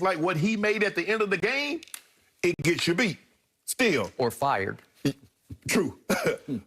like what he made at the end of the game, it gets you beat. Still. Or fired. True.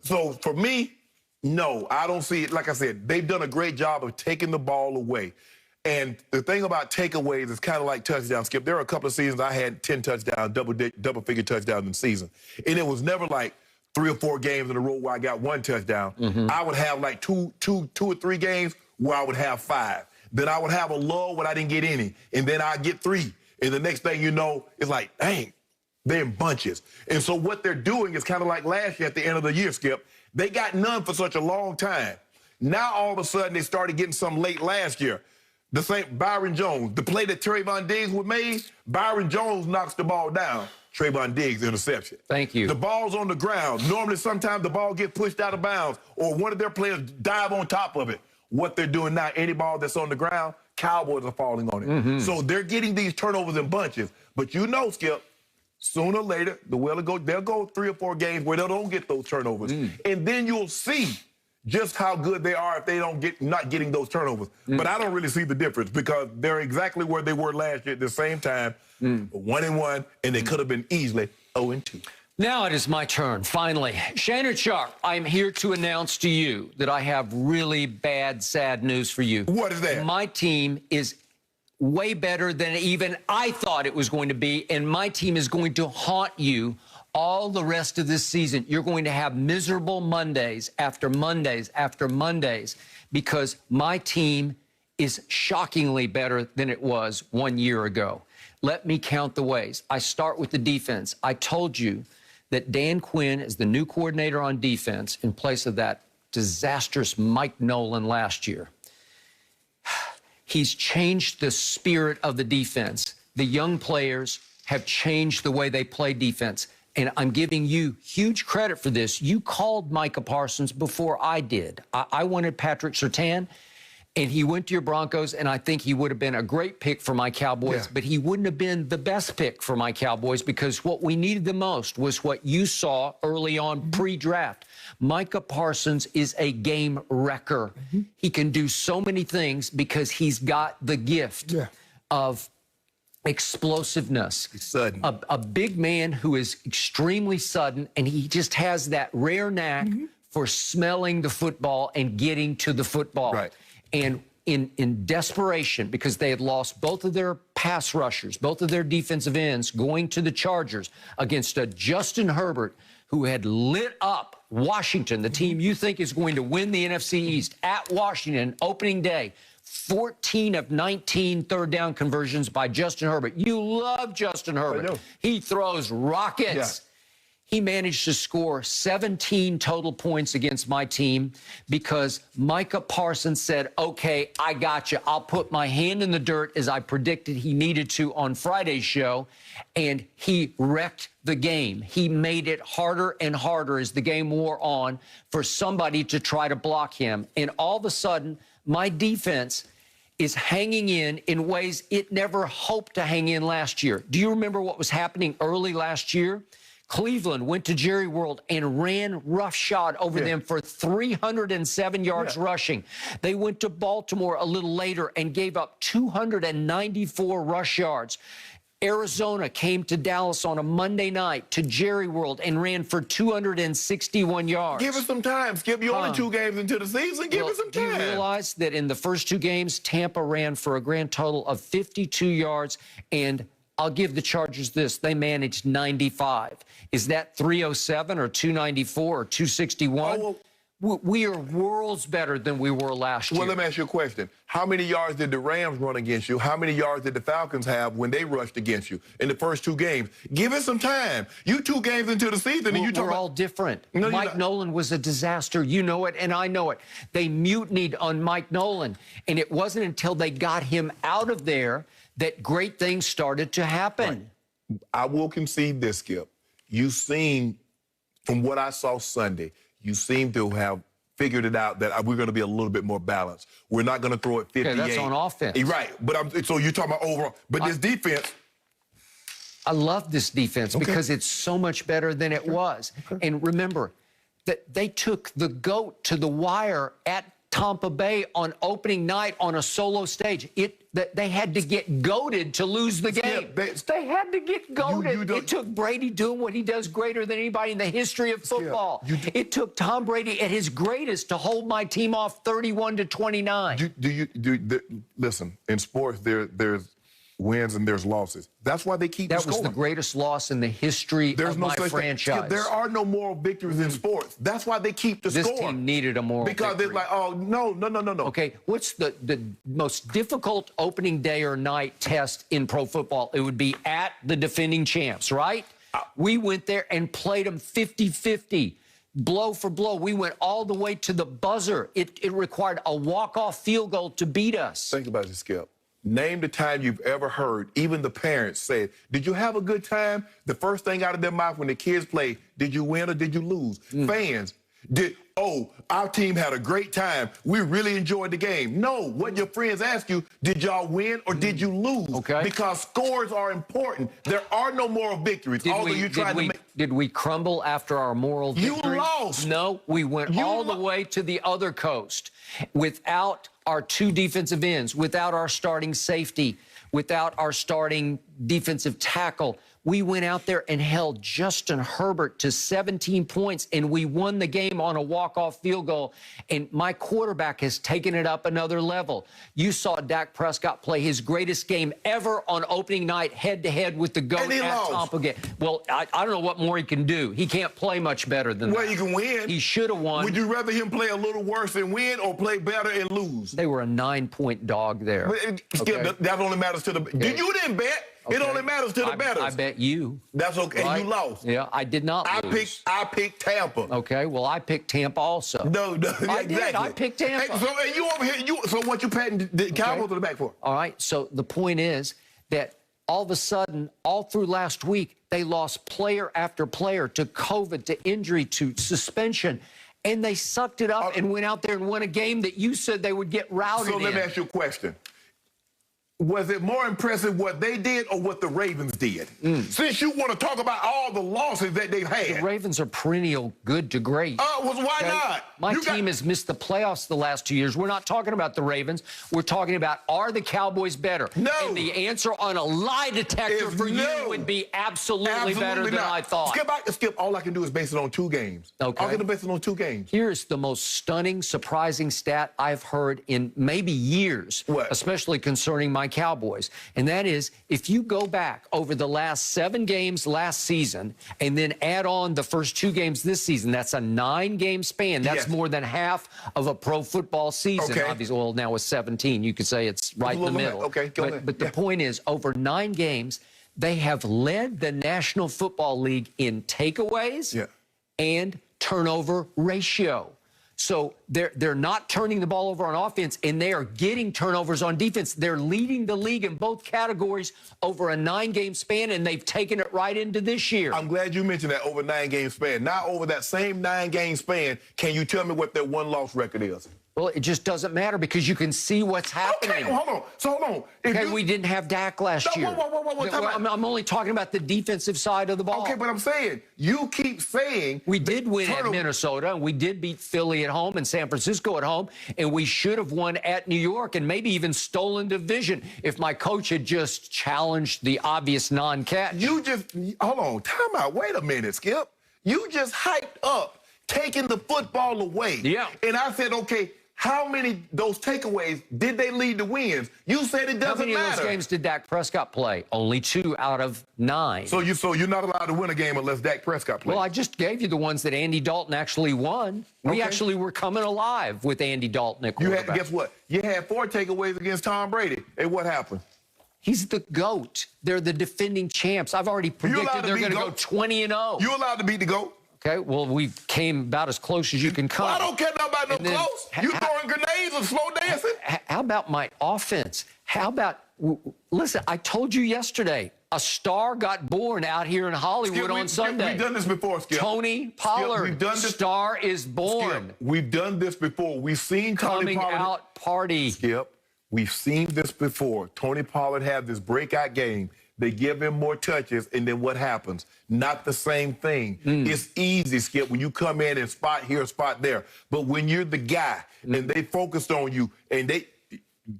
So for me, no, I don't see it. Like I said, they've done a great job of taking the ball away. And the thing about takeaways is kind of like touchdowns, Skip. There are a couple of seasons I had 10 touchdowns, double-figure touchdowns in the season. And it was never like 3 or 4 games in a row where I got 1 touchdown. I would have like two or three games where I would have 5. Then I would have a lull when I didn't get any. And then I'd get 3. And the next thing you know, it's like, dang, they're in bunches. And so what they're doing is kind of like last year at the end of the year, Skip. They got none for such a long time. Now all of a sudden they started getting some late last year. The same Byron Jones, the play that Trayvon Diggs was made, Byron Jones knocks the ball down. Trayvon Diggs interception. Thank you. The ball's on the ground. Normally, sometimes the ball gets pushed out of bounds or one of their players dive on top of it. What they're doing now, any ball that's on the ground, Cowboys are falling on it. So they're getting these turnovers in bunches. But you know, Skip, sooner or later, they'll go 3 or 4 games where they don't get those turnovers. And then you'll see just how good they are if they not getting those turnovers. But I don't really see the difference because they're exactly where they were last year at the same time, 1-1, and they could have been easily 0-2. Now it is my turn, finally. Shannon Sharp, I'm here to announce to you that I have really bad, sad news for you. What is that? My team is way better than even I thought it was going to be, and my team is going to haunt you all the rest of this season. You're going to have miserable Mondays after Mondays after Mondays because my team is shockingly better than it was 1 year ago. Let me count the ways. I start with the defense. I told you that Dan Quinn is the new coordinator on defense in place of that disastrous Mike Nolan last year. He's changed the spirit of the defense. The young players have changed the way they play defense. And I'm giving you huge credit for this. You called Micah Parsons before I did. I wanted Patrick Surtain, and he went to your Broncos, and I think he would have been a great pick for my Cowboys, but he wouldn't have been the best pick for my Cowboys because what we needed the most was what you saw early on pre-draft. Micah Parsons is a game wrecker. He can do so many things because he's got the gift of explosiveness. He's sudden. A big man who is extremely sudden, and he just has that rare knack for smelling the football and getting to the football. Right. And in desperation, because they had lost both of their pass rushers, both of their defensive ends, going to the Chargers against a Justin Herbert who had lit up Washington, the team you think is going to win the NFC East, at Washington opening day. 14 of 19 third down conversions by Justin Herbert. You love Justin Herbert. I know. He throws rockets. He managed to score 17 total points against my team because Micah Parsons said, okay, I got you. I'll put my hand in the dirt as I predicted he needed to on Friday's show, and he wrecked the game. He made it harder and harder as the game wore on for somebody to try to block him. And all of a sudden, my defense is hanging in ways it never hoped to hang in last year. Do you remember what was happening early last year? Cleveland went to Jerry World and ran roughshod over them for 307 yards rushing. They went to Baltimore a little later and gave up 294 rush yards. Arizona came to Dallas on a Monday night to Jerry World and ran for 261 yards. Give us some time, Skip. You're only 2 games into the season. Give us some time. Do you realize that in the first 2 games, Tampa ran for a grand total of 52 yards, and I'll give the Chargers this. They managed 95. Is that 307 or 294 or 261? Oh, we are worlds better than we were last year. Well, let me ask you a question. How many yards did the Rams run against you? How many yards did the Falcons have when they rushed against you in the first 2 games? Give it some time. You 2 games into the season, and you talk We're all different. No, Mike Nolan was a disaster. You know it, and I know it. They mutinied on Mike Nolan, and it wasn't until they got him out of there that great things started to happen. Right. I will concede this, Skip. You seem, from what I saw Sunday, you seem to have figured it out that we're going to be a little bit more balanced. We're not going to throw it 58. Okay, that's on offense. Right. But so you're talking about overall. But this defense. I love this defense because it's so much better than it was. And remember that they took the GOAT to the wire at Tampa Bay on opening night on a solo stage. They had to get goated to lose the game. They had to get goated. It took Brady doing what he does greater than anybody in the history of football. It took Tom Brady at his greatest to hold my team off 31-29. Listen, in sports, there's wins and there's losses. That's why they keep That scoring. was the greatest loss in the history of my franchise. There are no moral victories in sports. That's why they keep the score. This team needed a moral victory. Because they're like, oh, no. Okay, what's the most difficult opening day or night test in pro football? It would be at the defending champs, right? We went there and played them 50-50. Blow for blow. We went all the way to the buzzer. It required a walk-off field goal to beat us. Think about it, Skip. Name the time you've ever heard, even the parents say, did you have a good time? The first thing out of their mouth when the kids play, did you win or did you lose? Fans, our team had a great time. We really enjoyed the game. No, what your friends ask you, did y'all win or did you lose? Okay. Because scores are important. There are no moral victories. Did we crumble after our moral victory? You lost. No, we went all the way to the other coast without our two defensive ends, without our starting safety, without our starting defensive tackle. We went out there and held Justin Herbert to 17 points, and we won the game on a walk-off field goal. And my quarterback has taken it up another level. You saw Dak Prescott play his greatest game ever on opening night, head-to-head with the GOAT at Tampa Bay. Well, I don't know what more he can do. He can't play much better than that. Well, he can win. He should have won. Would you rather him play a little worse and win or play better and lose? They were a 9-point dog there. Skip, that only matters to the... You didn't bet. Okay. It only matters to the bettors. I bet you. That's okay. Right? You lost. Yeah, I did not lose. I picked Tampa. Okay, well, I picked Tampa also. No, I exactly. did. I picked Tampa. So and you over here, so what you patting the Cowboys to the back for? All right, so the point is that all of a sudden, all through last week, they lost player after player to COVID, to injury, to suspension. And they sucked it up and went out there and won a game that you said they would get routed in. So let me ask you a question. Was it more impressive what they did or what the Ravens did? Since you want to talk about all the losses that they've had. The Ravens are perennial good to great. Why not? My team has missed the playoffs the last 2 years. We're not talking about the Ravens. We're talking about, are the Cowboys better? No. And the answer on a lie detector for you would be absolutely better than I thought. Skip, all I can do is base it on 2 games. Okay. I can base it on 2 games. Here's the most stunning, surprising stat I've heard in maybe years, especially concerning my Cowboys. And that is, if you go back over the last 7 games last season and then add on the first 2 games this season, that's a 9-game span. That's more than half of a pro football season. Obviously, well, now with 17, you could say it's right in the middle. Okay, go ahead. But the point is, over 9 games, they have led the National Football League in takeaways and turnover ratio. So they're not turning the ball over on offense, and they are getting turnovers on defense. They're leading the league in both categories over a 9-game span, and they've taken it right into this year. I'm glad you mentioned that over 9-game span. Now, over that same 9-game span, can you tell me what their one-loss record is? Well, it just doesn't matter because you can see what's happening. Okay, hold on. So, hold on. We didn't have Dak last year. I'm only talking about the defensive side of the ball. Okay, but I'm saying, you keep saying... We did win at Minnesota, and we did beat Philly at home and San Francisco at home, and we should have won at New York and maybe even stolen division if my coach had just challenged the obvious non-catch. Hold on, time out. Wait a minute, Skip. You just hyped up taking the football away. Yeah. And I said, okay, how many those takeaways did they lead to wins? You said it doesn't matter. How many of those games did Dak Prescott play? Only 2 out of 9. So you're not allowed to win a game unless Dak Prescott plays. Well, I just gave you the ones that Andy Dalton actually won. We actually were coming alive with Andy Dalton at quarterback. Guess what? You had 4 takeaways against Tom Brady. And what happened? He's the GOAT. They're the defending champs. I've already predicted they're going to go 20-0. You allowed to beat the GOAT? Okay, well, we came about as close as you can come. Well, I don't care about no close. You throwing grenades and slow dancing? How about my offense? How about, listen, I told you yesterday, a star got born out here in Hollywood on Sunday. We've done this before, Skip. Tony Pollard, we've done this. Star is born. Skip, we've done this before. We've seen Tony Pollard. Coming out party. Skip, we've seen this before. Tony Pollard had this breakout game. they give him more touches, and then what happens? Not the same thing. It's easy, Skip, when you come in and spot here, spot there. But when you're the guy and they focused on you and they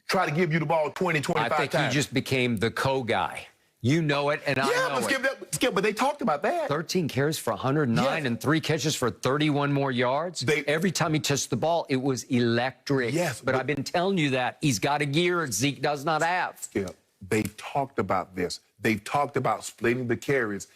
try to give you the ball 20, 25 times. I think you just became the co-guy. You know it, and I know it. Skip, but they talked about that. 13 carries for 109 and 3 catches for 31 more yards. Every time he touched the ball, it was electric. Yes. But I've been telling you that. He's got a gear Zeke does not have. Skip, they've talked about this. They've talked about splitting the carries.